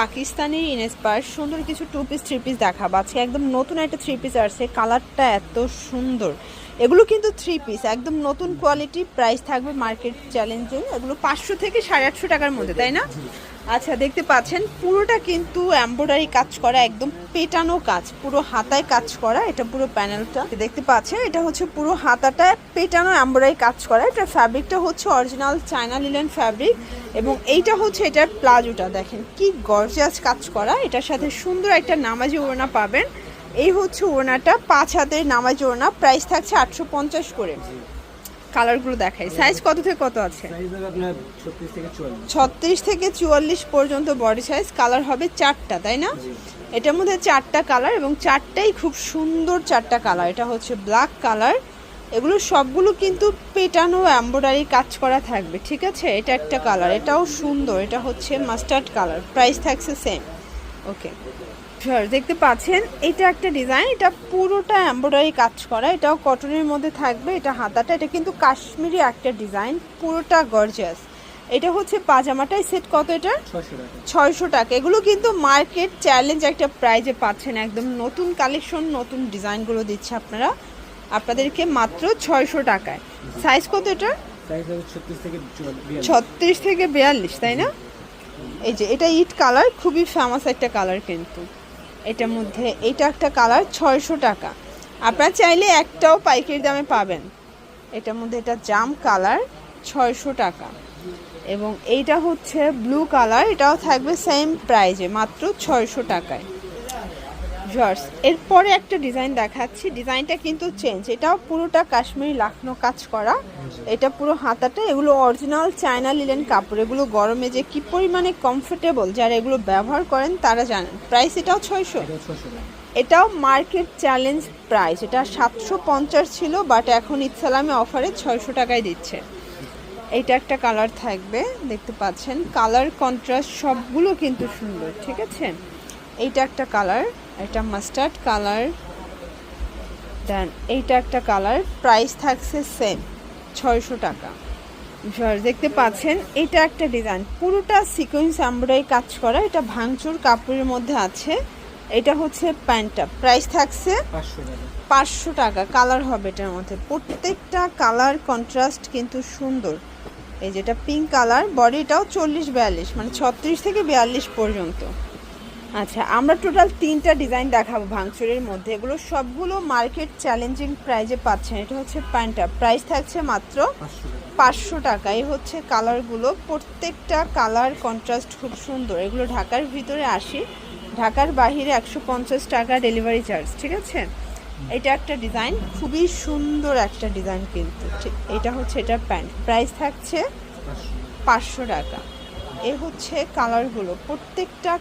Pakistani inspire সুন্দর কিছু 2 piece 3 piece দেখাবো আজকে। একদম নতুন একটা 3 পিস আসছে, কালারটা এত সুন্দর। এগুলো কিন্তু 3 পিস একদম নতুন কোয়ালিটি, প্রাইস থাকবে মার্কেট চ্যালেঞ্জিং। এগুলো 500 থেকে 850 টাকার মধ্যে, তাই না? আচ্ছা, দেখতে পাচ্ছেন পুরোটা কিন্তু এমব্রয়ডারি কাজ করা, একদম পেটানো কাজ, পুরো হাতায় কাজ করা। এটা পুরো প্যানেলটা দেখতে পাচ্ছেন, এটা হচ্ছে পুরো হাতাটা পেটানো এমব্রয়ডারি কাজ করা। এটা ফ্যাব্রিকটা হচ্ছে অরিজিনাল চায়না লিলেন ফ্যাব্রিক, এবং এইটা হচ্ছে এটার প্লাজোটা দেখেন কি গর্জিয়াস কাজ করা। এটার সাথে সুন্দর একটা নামাজি ওড়না পাবেন। এই হচ্ছে ওড়নাটা, 5 হাতের নামাজি ওড়না, প্রাইস থাকছে 850 করে। কালারগুলো দেখাই, সাইজ কত থেকে কত আছে? 36 থেকে 44 পর্যন্ত বডি সাইজ। কালার হবে 4টা, তাই না? এটার মধ্যে 4টা কালার, এবং 4টাই খুব সুন্দর 4টা কালার। এটা হচ্ছে ব্ল্যাক কালার। এগুলো সবগুলো কিন্তু পেটানো এমব্রয়ডারি কাজ করা থাকবে, ঠিক আছে? এটা একটা কালার, এটাও সুন্দর। এটা হচ্ছে মাস্টার্ড কালার, প্রাইস থাকছে সেম। ওকে, দেখতে পাচ্ছেন এটা একটা ডিজাইন, এটা পুরোটা এমব্রয়ডারি কাজ করা, এটাও কটনের মধ্যে থাকবে। এটা হাতাটা, এটা কিন্তু কাশ্মীরি একটা ডিজাইন, পুরোটা গর্জিয়াস। এটা হচ্ছে পাজামাটাই সেট কত? এটা 600 টাকা। এগুলো কিন্তু মার্কেট চ্যালেঞ্জ একটা প্রাইজে পাচ্ছেন, একদম নতুন কালেকশন, নতুন ডিজাইনগুলো দিচ্ছে আপনাদেরকে মাত্র 600 টাকায়। সাইজ কত এটা? 36 থেকে 42, তাই না? এই যে এটা ইট কালার, খুবই ফেমাস একটা কালার কিন্তু। এটার মধ্যে এটা একটা কালার, 600 টাকা। আপনারা চাইলে একটাও পাইকারি দামে পাবেন। এটার মধ্যে এটা জাম কালার, 600 টাকা। এবং এইটা হচ্ছে ব্লু কালার, এটাও থাকবে সেম প্রাইজে মাত্র 600 টাকায়। এরপরে একটা ডিজাইন দেখাচ্ছি, ডিজাইনটা কিন্তু চেঞ্জ। এটাও পুরোটা কাশ্মীরি লাখনো কাজ করা। এটা পুরো হাতাটা, এগুলো অরিজিনাল চায়না লিলেন কাপড়। এগুলো গরমে যে কি পরিমাণে কমফোর্টেবল, যারা এগুলো ব্যবহার করেন তারা জানেন। প্রাইস এটাও 600। এটাও মার্কেট চ্যালেঞ্জ প্রাইস। এটা 750 ছিল, বাট এখন ইতসালামে অফারে 600 টাকায় দিচ্ছে। এইটা একটা কালার থাকবে, দেখতে পাচ্ছেন কালার কন্ট্রাস্ট সবগুলো কিন্তু সুন্দর, ঠিক আছে? এইটা একটা কালার, এটা মাস্টার্ড কালার। দেন এইটা একটা কালার, প্রাইস থাকছে সেম 600 টাকা। দেখতে পাচ্ছেন এটা একটা ডিজাইন, পুরোটা সিকোয়েন্স এমব্রয়ডারি কাজ করা। এটা ভাঙচুর কাপড়ের মধ্যে আছে। এটা হচ্ছে প্যান্টটা, প্রাইস থাকছে 500 টাকা। কালার হবে এটার মধ্যে, প্রত্যেকটা কালার কন্ট্রাস্ট কিন্তু সুন্দর। এই যেটা পিঙ্ক কালার, বডিটাও 40-42, মানে 36 থেকে 42 পর্যন্ত। আচ্ছা, আমরা টোটাল 3টা ডিজাইন দেখাবো ভাঙচুরের মধ্যে। এগুলো সবগুলো মার্কেট চ্যালেঞ্জিং প্রাইজে পাচ্ছেন। এটা হচ্ছে প্যান্টটা, প্রাইস থাকছে মাত্র 500 টাকা। এই হচ্ছে কালারগুলো, প্রত্যেকটা কালার কন্ট্রাস্ট খুব সুন্দর। এগুলো ঢাকার ভিতরে 80, ঢাকার বাহিরে 150 টাকা ডেলিভারি চার্জ, ঠিক আছে? এটা একটা ডিজাইন, খুবই সুন্দর একটা ডিজাইন কিন্তু। এটা হচ্ছে এটা প্যান্ট, প্রাইস থাকছে 500 টাকা। এ হচ্ছে কালারগুলো, প্রত্যেকটা